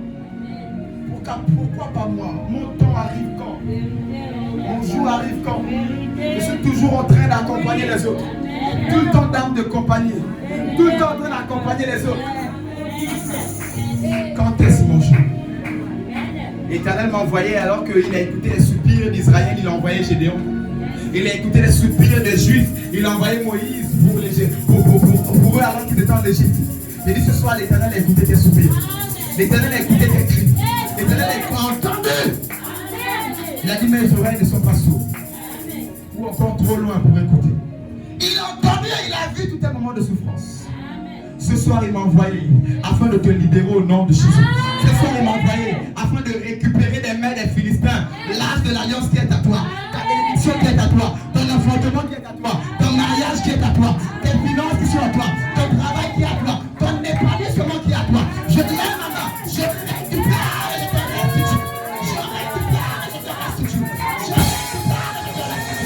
Pourquoi pas moi? Mon temps arrive quand? Mon jour arrive quand? Je suis toujours en train d'accompagner les autres. Tout le temps d'âme de compagnie. Tout le temps en train d'accompagner les autres. Quand est-ce mon jour? L'Éternel m'a envoyé alors qu'il a écouté les soupirs d'Israël, il a envoyé Gédéon. Il a écouté les soupirs des Juifs, il a envoyé Moïse pour eux alors qu'ils étaient en Égypte. Il dit ce soir, l'Éternel a écouté tes soupirs. L'Éternel a écouté tes cris. L'Éternel a entendu. Il a dit mes oreilles ne sont pas sourdes. Ou encore trop loin pour écouter. Il a entendu et il a vu tout un moment de souffrance. Ce soir, il m'a envoyé afin de te libérer au nom de Jésus. Ce soir, il m'a envoyé afin de récupérer des mains des Philistins l'âge de l'alliance qui est à toi, ta bénédiction qui est à toi, ton enfantement qui est à toi, ton mariage qui est à toi, tes finances qui sont à toi, ton travail qui est à toi, ton épanouissement qui est à toi. Je lève ma main, je récupère et je te restitue. Je récupère et je te restitue. Je récupère et je te restitue.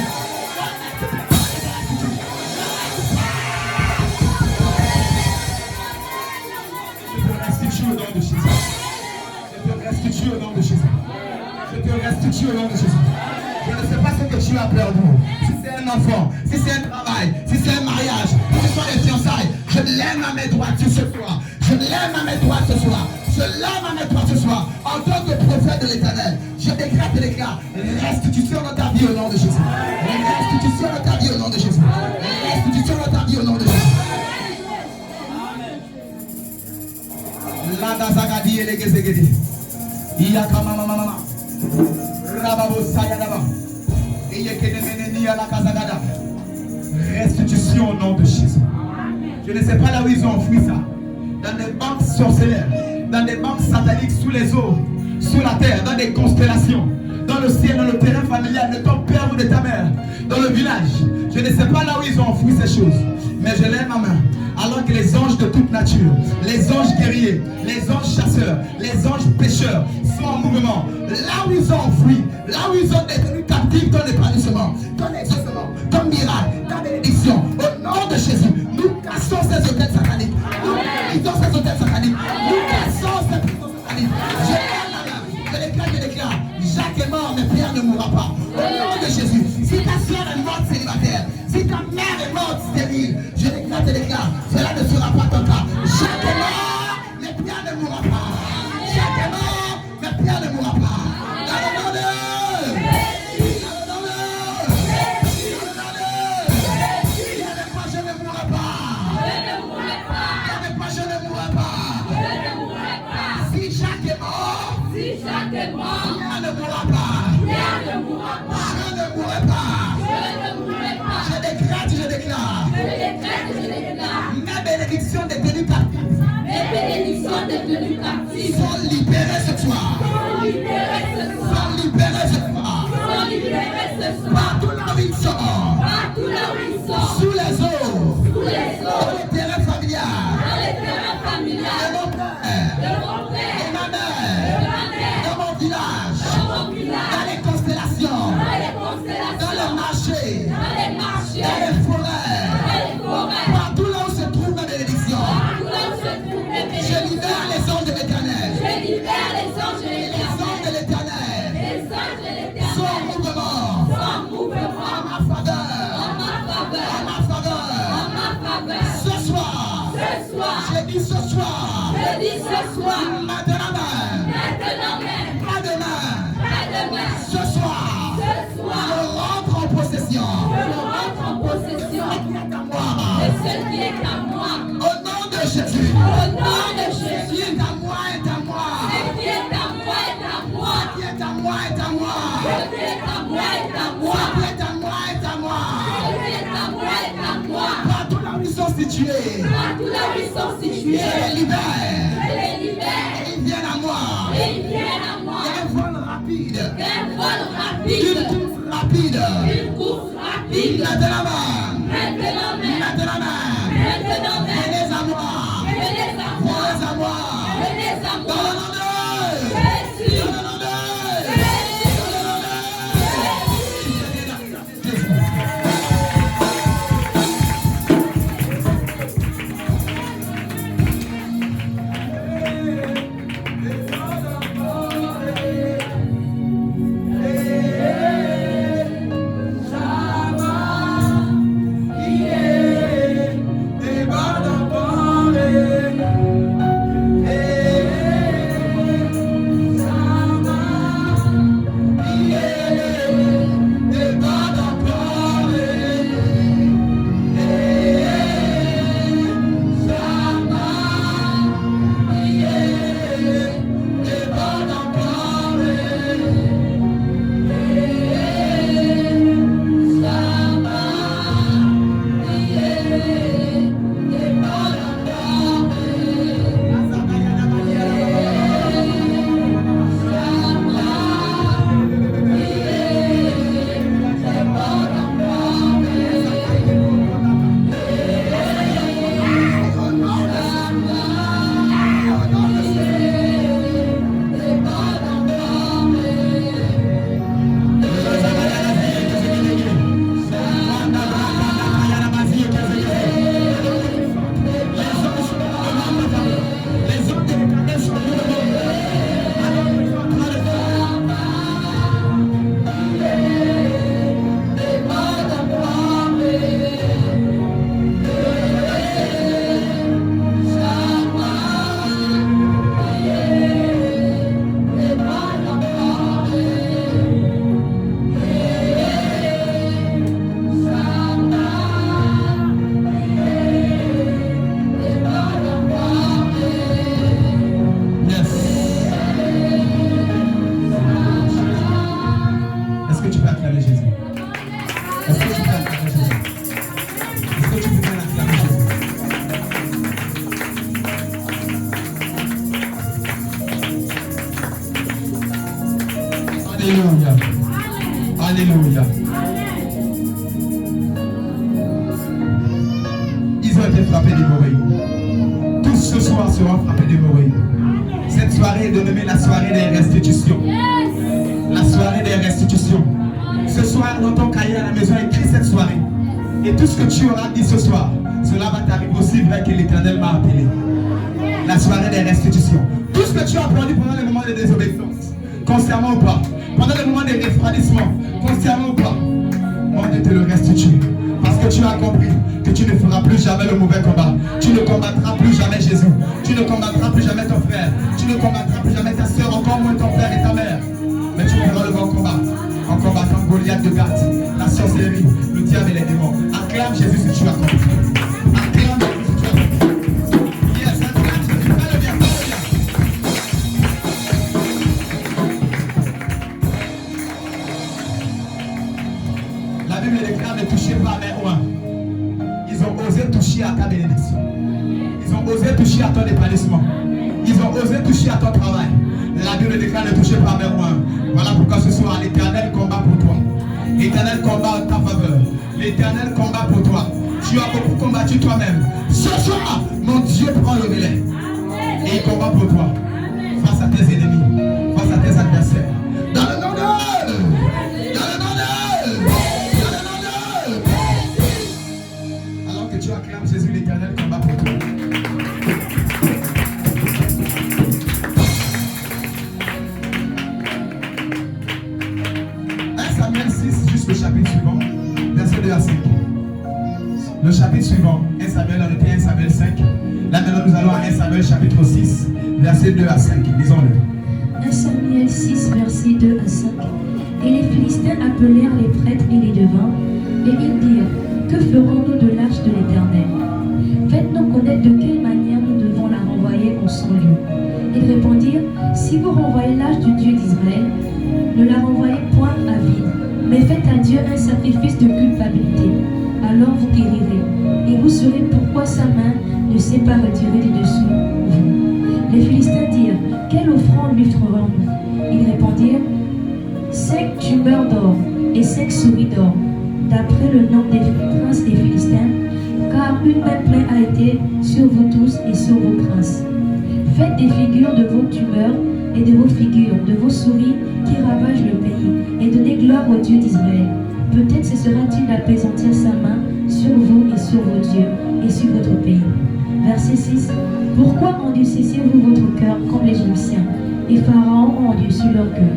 Au nom de Jésus. Je te restitue au nom de Jésus. Je te restitue au nom de Jésus. Je ne sais pas ce que tu as perdu. Si c'est un enfant, si c'est un travail, si c'est un mariage, si ce sont les fiançailles, je lève ma main droite ce soir. Je lève ma main droite ce soir. Je lève ma main droite ce soir. En tant que prophète de l'Éternel, je décrète et déclare restitution dans ta vie au nom de Jésus. Restitution dans ta vie au nom de Jésus. Restitution dans ta vie au nom de Jésus. Lada Zagadi et les Gezegedi. Iyakama mama. Rababo Sayadaba. Iyekenemeneni à la Kazagada. Restitution au nom de Jésus. Je ne sais pas là où ils ont enfoui ça. Dans des banques sorcières, dans des banques sataniques sous les eaux, sous la terre, dans des constellations, dans le ciel, dans le terrain familial de ton père ou de ta mère, dans le village. Je ne sais pas là où ils ont enfoui ces choses. Mais je lève ma main. Alors que les anges de toute nature, les anges guerriers, les anges chasseurs, les anges pêcheurs sont en mouvement. Là où ils ont enfoui, là où ils ont détenu captifs ton épanouissement, ton exaucement, ton miracle, ta bénédiction, au nom de Jésus, nous cassons ces hôtels sataniques. Nous cassons ces hôtels sataniques. Nous cassons ces prisons sataniques. Je lève ma main. Je déclare. Jacques est mort, mais Pierre ne mourra pas. Au nom de Jésus. Si ta soeur est morte célibataire, si ta mère est morte stérile, je déclare et déclare, cela ne sera pas ton cas. Jacques est mort, mais Pierre ne mourra pas. Jacques est mort, mais Pierre ne mourra pas. Dans le nom de je ne mourrai pas. Je ne mourrai pas. Si Jacques est mort, Pierre ne mourra pas. Je ne mourrai pas. Je déclare. Mes bénédictions détenues captives sont libérées ce soir. Partout là où ils sont. Sous les eaux. Dans le terrain familial. De mon père. De ma mère. Dans mon village. Dans les constellations. Dans le marché. Dans les forêts. Partout là où se trouve ma bénédiction. Je libère les anges de l'Éternel. Les anges de l'Éternel sont en mouvement. En ma faveur. Ce soir. Je dis ce soir. Maintenant même. Pas demain. Ce soir. Je rentre en possession. De ce qui est à moi. Au nom de Jésus. Ce qui est à moi est à moi. Ce qui est à moi est à moi. Ce qui est à moi est à moi. Ce qui est à moi est à moi. Ce qui est à moi est à moi. Ce qui est à moi est à moi. Partout là où ils sont situés. Je les libère. Ils viennent à moi. Un vol rapide. Une course rapide. Maintenant même. Venez à moi. Dans le nom de Jésus. Alléluia. Alléluia. Ils ont été frappés d'hémorroïdes. Tous ce soir seront frappés d'hémorroïdes. Cette soirée est dénommée la soirée des restitutions. La soirée des restitutions. Ce soir, dans ton cahier à la maison, écris cette soirée. Et tout ce que tu auras dit ce soir, cela va t'arriver aussi vrai que l'Éternel m'a appelé. La soirée des restitutions. Tout ce que tu as applaudi pendant les moments de désobéissance, consciemment ou pas, pendant les moments de refroidissement, consciemment ou pas, mon Dieu te le restitue. Parce que tu as compris que tu ne feras plus jamais le mauvais combat. Tu ne combattras plus jamais Jésus. Tu ne combattras plus jamais ton frère. Tu ne combattras plus jamais ta soeur, encore moins ton père et ta mère. Mais tu feras le bon combat en combattant Goliath de Gath, la sorcellerie, le diable et les démons. Acclame Jésus si tu as compris. Acclame Jésus si tu as compris. Yes, acclame Jésus. Fais-le bien, fais-le bien. La Bible déclare ne touchez pas mes rois. Ils ont osé toucher à ta bénédiction. Ils ont osé toucher à ton épanouissement. Ils ont osé toucher à ton travail. La Bible déclare ne touchez pas mes rois. Voilà pourquoi ce soir l'Éternel combat pour toi. L'Éternel combat en ta faveur. L'Éternel combat pour toi. Tu as beaucoup combattu toi-même. Ce soir, mon Dieu prend le relais. Et il combat pour toi. Face à tes ennemis. Face à tes adversaires. Dans le nom de... Dans le nom de... Dans le nom de... Alors que tu acclames Jésus, l'Éternel combat pour toi. Samuel 6, juste le chapitre suivant, verset 2 à 5. Le chapitre suivant, 1 Samuel, on était 1 Samuel 5. Là maintenant nous allons à 1 Samuel chapitre 6, verset 2 à 5. Lisons-le. 1 Samuel 6, verset 2 à 5. Et les Philistins appelèrent les prêtres et les devins, et ils dirent, que ferons-nous de l'arche de l'Éternel? Faites-nous connaître de quelle manière nous devons la renvoyer en son lieu. Ils répondirent, si vous renvoyez l'arche du Dieu d'Israël, ne la renvoyez point à vide, mais faites à Dieu un sacrifice de culpabilité. Alors vous guérirez, et vous saurez pourquoi sa main ne s'est pas retirée du dessous vous. Les Philistins dirent, quelle offrande lui ferons-nous? Ils répondirent, 5 tumeurs d'or et 5 souris d'or, d'après le nom des princes des Philistins, car une même plaie a été sur vous tous et sur vos princes. Faites des figures de vos tumeurs et de vos figures, de vos souris qui ravagent le pays, et donnez gloire au Dieu d'Israël. Peut-être cessera-t-il d'apaisantir sa main sur vous et sur vos dieux et sur votre pays. Verset 6. Pourquoi endurcissez-vous votre cœur comme l'Égyptien, et Pharaon a endurci leur cœur?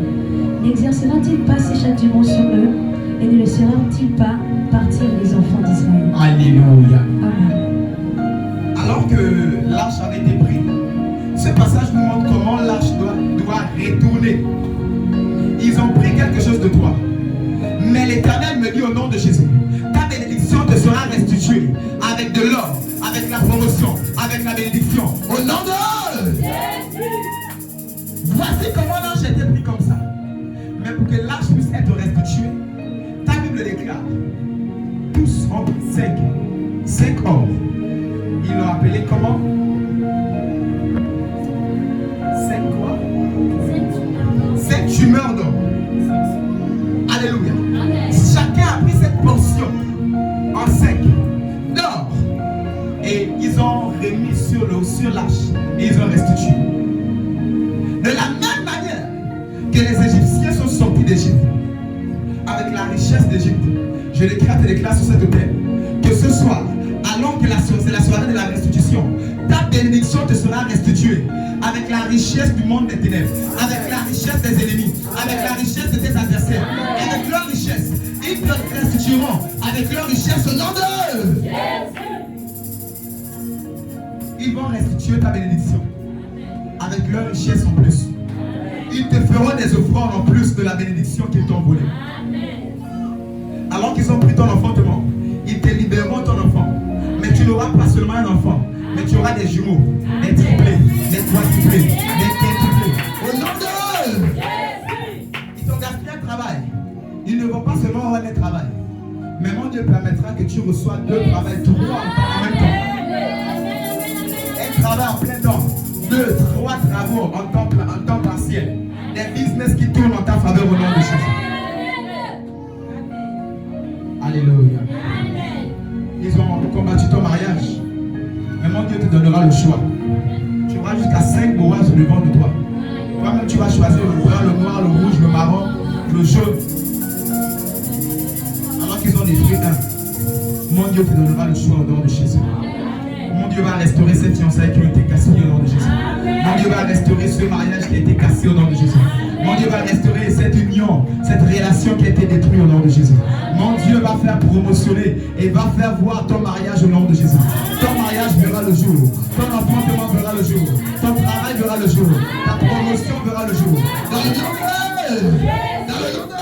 N'exercera-t-il pas ses châtiments sur eux, et ne laissera-t-il pas partir les enfants d'Israël? Alléluia. Amen. Alors que l'arche avait été prise, ce passage nous montre comment l'arche doit retourner. Ils ont pris quelque chose de toi. Mais l'Éternel me dit au nom de Jésus, ta bénédiction te sera restituée avec de l'or, avec la promotion, avec la bénédiction. Au nom de Jésus. Voici comment l'arche a été pris comme ça. Mais pour que l'arche puisse être restituée, ta Bible déclare, tous ont pris 5 or. Ils l'ont appelé comment? 5 quoi? 5 tumeurs d'or. Alléluia. Chacun a pris cette portion en 5 d'or. Et ils ont remis sur l'arche. Et ils ont restitué. De la même manière que les Égyptiens sont sortis d'Égypte, avec la richesse d'Égypte, je déclare sur cette terre que ce soir, alors que c'est la soirée de la restitution, ta bénédiction te sera restituée avec la richesse du monde des ténèbres, avec la richesse des ennemis, avec la richesse de tes adversaires. Et avec leur richesse, ils te restitueront avec leur richesse au nom de Jésus. Ils vont restituer ta bénédiction avec leur richesse en plus. Ils te feront des offrandes en plus de la bénédiction qu'ils t'ont volée. Alors qu'ils ont pris ton enfantement, ils te libéreront ton enfant. Mais tu n'auras pas seulement un enfant, mais tu auras des jumeaux, des triplés, des quadruplés, des quintuplés. Au nom de Jésus. Ils t'ont gaspillé un travail. Ils ne vont pas seulement avoir un travail, mais mon Dieu permettra que tu reçois 2 travails, 3 en même temps. Un travail en plein temps, 2, 3 travaux en temps partiel. Des business qui tournent en ta faveur au nom de le jaune. Alors qu'ils ont détruit un, mon Dieu te donnera le choix au nom de Jésus. Mon Dieu va restaurer cette fiançailles qui ont été cassées au nom de Jésus. Mon Dieu va restaurer ce mariage qui a été cassé au nom de Jésus. Mon Dieu va restaurer cette union, cette relation qui a été détruite au nom de Jésus. Mon Dieu va faire promotionner et va faire voir ton mariage au nom de Jésus. Ton mariage verra le jour. Ton enfantement verra le jour. Ton travail verra le jour. Ta promotion verra le jour. Dans le nom de... Dans le nom de...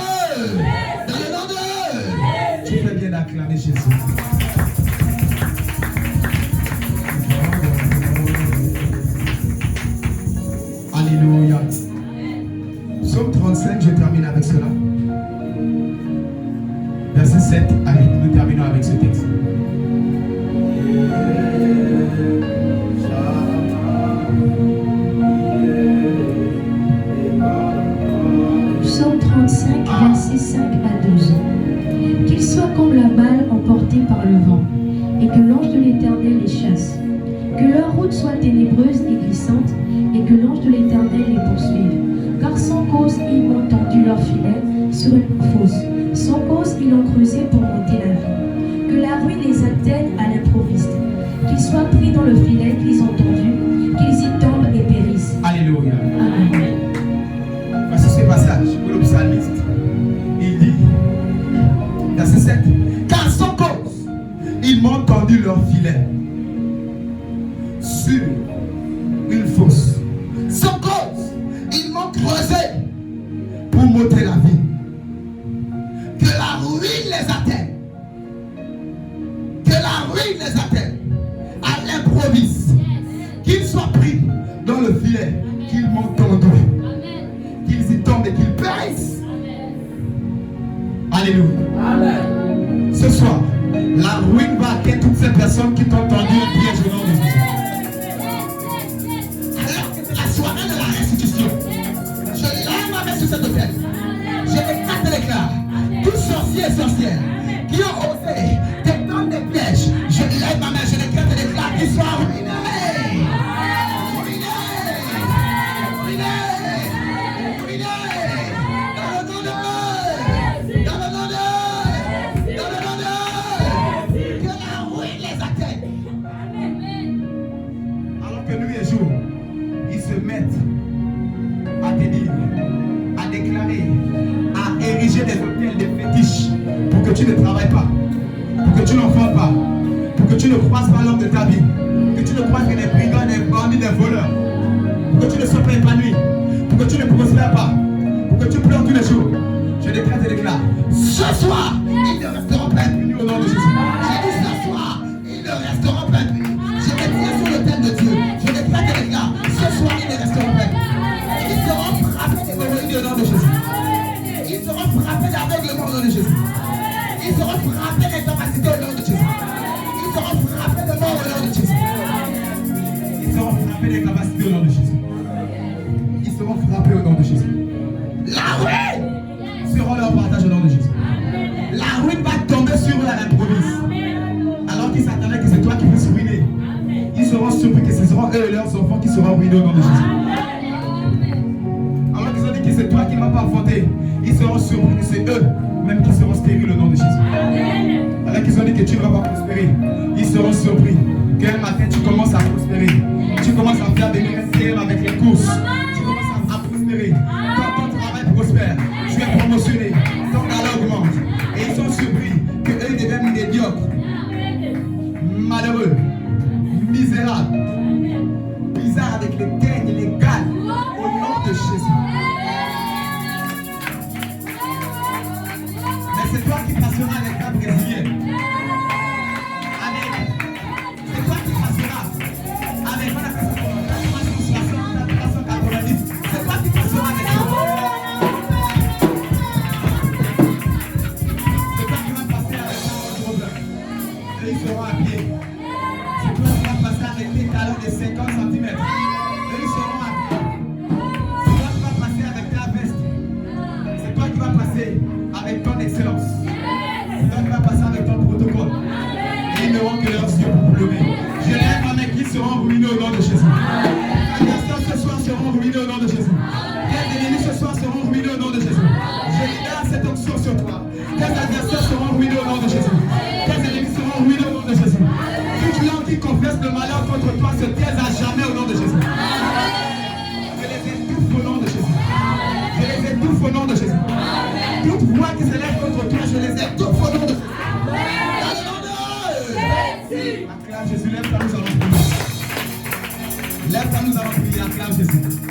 Dans le nom de... Tu fais bien d'acclamer Jésus. Alléluia. Psaume 35, je termine avec cela. Verset 7 à 8. Nous terminons avec ce texte. Psaume 35, versets 5 à 12. Qu'ils soient comme la balle emportée par le vent, et que l'ange de l'Éternel les chasse. Que leur route soit ténébreuse et glissante, et que l'ange de l'Éternel les poursuive. Car sans cause, ils m'ont tendu leur filet sur une fosse. Sans cause, ils l'ont creusé pour monter la vie. Que la ruine les atteigne à l'improviste. Qu'ils soient pris dans le filet qu'ils ont tendu, qu'ils y tombent et périssent. Alléluia. Amen. Voici ce passage pour le psalmiste. Il dit, verset 7, car sans cause, ils m'ont tendu leur filet sur une fosse. Sans cause, ils m'ont creusé pour m'ôter la vie. Que la ruine les atteigne. Que la ruine les atteigne à l'improviste. Qu'ils soient pris dans le filet qu'ils m'ont tendu. Qu'ils y tombent et qu'ils périssent. Alléluia. Amen. Ce soir, la ruine va atteindre toutes ces personnes qui t'ont tendu un piège au nom de Jésus. Alors que c'est la soirée de la restitution, je lève ma main sur cette tête. Je déclare et déclare, tous sorciers et sorcières qui ont osé te tendre des pièges, je lève ma main, je déclare et déclare qu'ils soient ruinés. À te dire, à déclarer, à ériger des hôtels, des fétiches pour que tu ne travailles pas, pour que tu n'enfantes pas, pour que tu ne croises pas l'homme de ta vie, que tu ne croises que des brigands, des bandits, des voleurs, pour que tu ne sois pas épanoui, pour que tu ne prospères pas, pour que tu pleures tous les jours. Je déclare et déclare, ce soir, ils ne resteront pas impunis au nom de Jésus. J'ai dit ce soir, ils ne resteront pas impunis. Je vais tirer sur l'autel de Dieu. Je déclare et déclare, ce soir, ils ne resteront pas impunis. Ils seront frappés d'hémorroïdes au nom de Jésus. Ils seront frappés d'aveuglement au nom de Jésus. Ils seront frappés d'incapacité au nom de Jésus. Ils seront frappés de mort au nom de Jésus. Ils seront frappés d'incapacité au nom de Jésus. Ils seront frappés au nom de Jésus. La ruine sera leur partage au nom de Jésus. La ruine va tomber sur eux à l'improviste. Alors qu'ils s'attendaient que c'est toi qui puisses ruiner. Ils seront surpris que ce seront eux et leurs enfants qui seront ruinés au nom de Jésus. Alors qu'ils ont dit que c'est toi qui ne vas pas enfanter, ils seront surpris que c'est eux même qui seront stériles au nom de Jésus. Alors qu'ils ont dit que tu ne vas pas prospérer, ils seront surpris qu'un matin tu commences à prospérer. Tu commences à faire des miracles avec les courses. Tu commences à prospérer. Quand ton travail prospère, tu es promotionné, ton salaire augmente. Et ils sont surpris que eux deviennent médiocres, malheureux, misérables, bizarres avec les teignes et les gales au nom de Jésus. Mais c'est toi qui passeras avec la brésilienne. C'est toi qui passeras avec la c'est toi qui passeras avec ça. C'est toi qui vas passer avec un problème. Et ils seront à pied. C'est toi qui vas passer avec tes talons de 50 cm. Et ils seront à pied. C'est toi qui vas passer avec ta veste. C'est toi qui vas passer avec ton excellence. C'est toi qui vas passer avec ton protocole. Et ils n'auront que leurs yeux pour pleurer. Je lève ma main qui seront ruinés au nom de Jésus. Ce soir seront ruinés au nom de Jésus. Les ennemis ce soir seront ruinés au nom de Jésus. Je libère Toute voix qui s'élève contre toi, je les ai toutes au nom de Jésus. Acclame Jésus, lève-toi, nous allons prier. Lève-toi, nous allons prier, acclame Jésus.